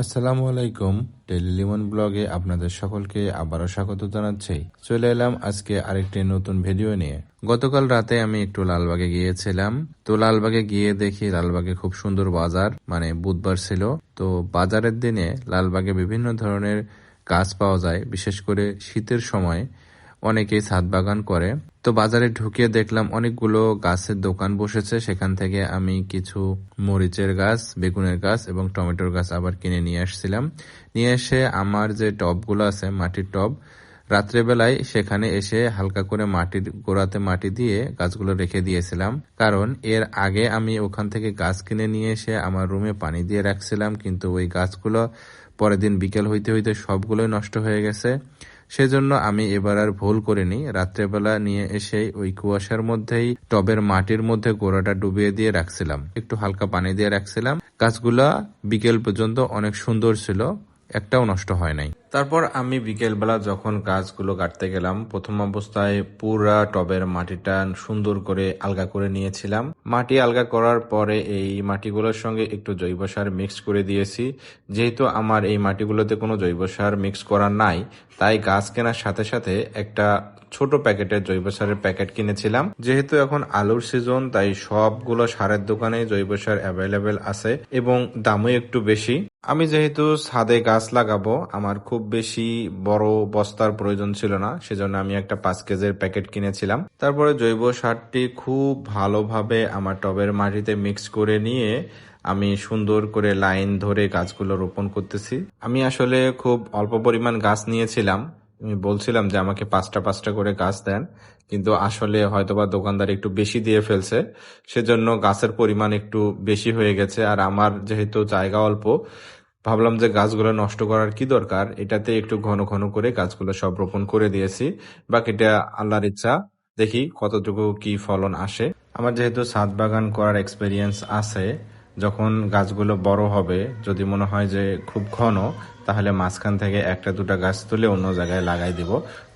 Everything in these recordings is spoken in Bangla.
আসসালামু আলাইকুম। ডেইলি লিমন ব্লগে আপনাদের সকলকে আবারও স্বাগত জানাচ্ছি। চলে এলাম আজকে আরেকটি নতুন ভিডিও নিয়ে। গতকাল রাতে আমি একটু লালবাগে গিয়েছিলাম। তো লালবাগে গিয়ে দেখি লালবাগে খুব সুন্দর বাজার, মানে বুধবার ছিল। তো বাজারের দিনে লালবাগে বিভিন্ন ধরনের গাছ পাওয়া যায়, বিশেষ করে শীতের সময় অনেকেই ছাদ বাগান করে। তো বাজারে ঢুকে দেখলাম অনেকগুলো গাছের দোকান বসেছে। সেখান থেকে আমি কিছু মরিচের গাছ, বেগুনের গাছ এবং টমেটোর গাছ আবার কিনে নিয়ে আসছিলাম। নিয়ে এসে আমার যে টবগুলো আছে, মাটির টব, রাত্রেবেলায় সেখানে এসে হালকা করে মাটির গোড়াতে মাটি দিয়ে গাছগুলো রেখে দিয়েছিলাম। কারণ এর আগে আমি ওখান থেকে গাছ কিনে নিয়ে এসে আমার রুমে পানি দিয়ে রাখছিলাম, কিন্তু ওই গাছগুলো পরের দিন বিকেল হইতে হইতে সবগুলোই নষ্ট হয়ে গেছে। সেজন্য আমি এবার আর ভুল করিনি, রাত্রেবেলা নিয়ে এসে ওই কুয়াশার মধ্যেই টবের মাটির মধ্যে গোড়াটা ডুবিয়ে দিয়ে রাখছিলাম, একটু হালকা পানি দিয়ে রাখছিলাম। গাছগুলা বিকেল পর্যন্ত অনেক সুন্দর ছিল, একটাও নষ্ট হয় নাই। তারপর আমি বিকেলবেলা যখন গাছগুলো কাটতে গেলাম, প্রথম অবস্থায় পুরা টবের মাটিটা সুন্দর করে আলগা করে নিয়েছিলাম। মাটি আলগা করার পরে এই মাটিগুলোর সঙ্গে একটু জৈব সার মিক্স করে দিয়েছি। যেহেতু আমার এই মাটিগুলোতে কোনো জৈব সার মিক্স করা নাই, তাই গাছ কেনার সাথে সাথে একটা ছোট প্যাকেটের জৈব সারের প্যাকেট কিনেছিলাম। যেহেতু এখন আলুর সিজন, তাই সবগুলো সারের দোকানে জৈব সার অ্যাভেলেবেল আছে এবং দামও একটু বেশি। আমি যেহেতু ছাদে গাছ লাগাবো, আমার খুব বেশি বড় বস্তার প্রয়োজন ছিল না, সেজন্য আমি একটা 5 কেজির প্যাকেট কিনেছিলাম। তারপরে জৈব সারটি খুব ভালোভাবে আমার টবের মাটিতে মিক্স করে নিয়ে আমি সুন্দর করে লাইন ধরে গাছগুলো রোপণ করতেছি। আমি আসলে খুব অল্প পরিমাণ গাছ নিয়েছিলাম। আমি বলছিলাম যে আমাকে 5টা করে গাছ দেন, কিন্তু আসলে হয়তোবা দোকানদার একটু বেশি দিয়ে ফেলছে, সেজন্য গাছের পরিমাণ একটু বেশি হয়ে গেছে। আর আমার যেহেতু জায়গা অল্প, ভাবলাম যে গাছগুলো নষ্ট করার কি দরকার, এটাতে একটু ঘন ঘন করে গাছগুলো সব রোপণ করে দিয়েছি। বাকিটা আল্লাহর ইচ্ছা, দেখি কতটুকু কি ফলন আসে। আমার যেহেতু ছাদ বাগান করার এক্সপেরিয়েন্স আছে, যখন গাছগুলো বড় হবে, যদি মনে হয় যে খুব ঘন, তাহলে মাঝখান থেকে 1-2টা গাছ তুলে অন্য জায়গায় লাগাই দিব,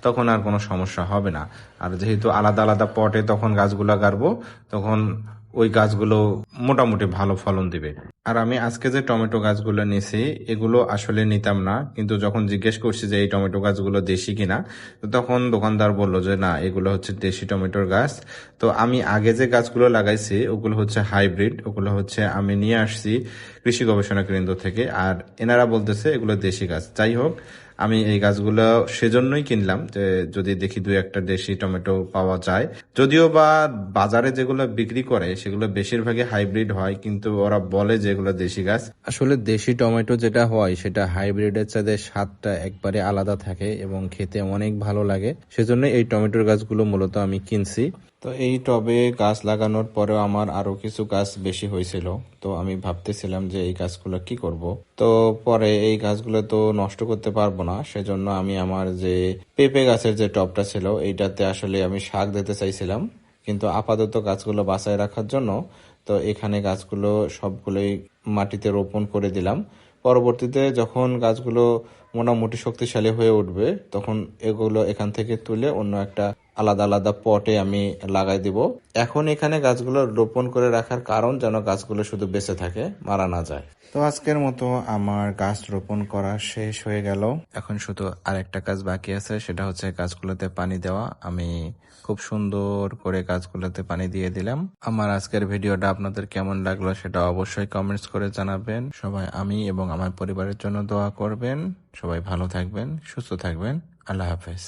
তখন আর কোনো সমস্যা হবে না। আর যেহেতু আলাদা আলাদা পটে তখন গাছগুলো গাড়বো, তখন ওই গাছগুলো মোটামুটি ভালো ফলন দিবে। আর আমি আজকে যে টমেটো গাছগুলো নিয়েছি, এগুলো আসলে নিতাম না, কিন্তু যখন জিজ্ঞেস করছি যে এই টমেটো গাছগুলো দেশি কিনা, তো তখন দোকানদার বলল যে না, এগুলো হচ্ছে দেশি টমেটোর গাছ। তো আমি আগে যে গাছগুলো লাগাইছি ওগুলো হচ্ছে হাইব্রিড, ওগুলো হচ্ছে আমি নিয়ে আসছি কৃষি গবেষণা কেন্দ্র থেকে, আর এনারা বলতেছে এগুলো দেশি গাছ। যাই হোক, আমি এই গাছগুলো সেজন্যই কিনলাম যে যদি দেখি 2-1টা দেশি টমেটো পাওয়া যায়। যদিও বা বাজারে যেগুলো বিক্রি করে সেগুলো বেশিরভাগই হাইব্রিড হয়, কিন্তু ওরা বলে যে এগুলো দেশি গাছ। আসলে দেশি টমেটো যেটা হয় সেটা হাইব্রিডের চাইতে স্বাদটা একবারে আলাদা থাকে এবং খেতে অনেক ভালো লাগে। সেজন্য এই টমেটোর গাছগুলো মূলত আমি কিনছি। তো এই টবে গাছ লাগানোর পরেও আমার আরো কিছু গাছ বেশি হয়েছিল। তো আমি ভাবতেছিলাম যে এই গাছগুলো কি করব। তো পরে এই গাছগুলো তো নষ্ট করতে পারবো না, সেজন্য আমি আমার যে পেঁপে গাছের যে টবটা ছিল এইটাতে আসলে আমি শাক দিতে চাইছিলাম, কিন্তু আপাতত গাছগুলো বাঁচায় রাখার জন্য তো এখানে গাছগুলো সবগুলোই মাটিতে রোপণ করে দিলাম। পরবর্তীতে যখন গাছগুলো মোটামুটি শক্তিশালী হয়ে উঠবে, তখন এগুলো এখান থেকে তুলে অন্য একটা আলাদা আলাদা পটে আমি লাগাই দিব। এখন এখানে গাছগুলো রোপণ করে রাখার কারণ যেন গাছগুলো শুধু বেঁচে থাকে, মারা না যায়। তো আজকের মতো আমার গাছ রোপণ করা শেষ হয়ে গেল। এখন শুধু আরেকটা কাজ বাকি আছে, সেটা হচ্ছে গাছগুলোতে পানি দেওয়া। আমি খুব সুন্দর করে গাছগুলোতে পানি দিয়ে দিলাম। আমার আজকের ভিডিওটা আপনাদের কেমন লাগলো সেটা অবশ্যই কমেন্টস করে জানাবেন। সবাই আমি এবং আমার পরিবারের জন্য দোয়া করবেন। সবাই ভালো থাকবেন, সুস্থ থাকবেন। আল্লাহ হাফেজ।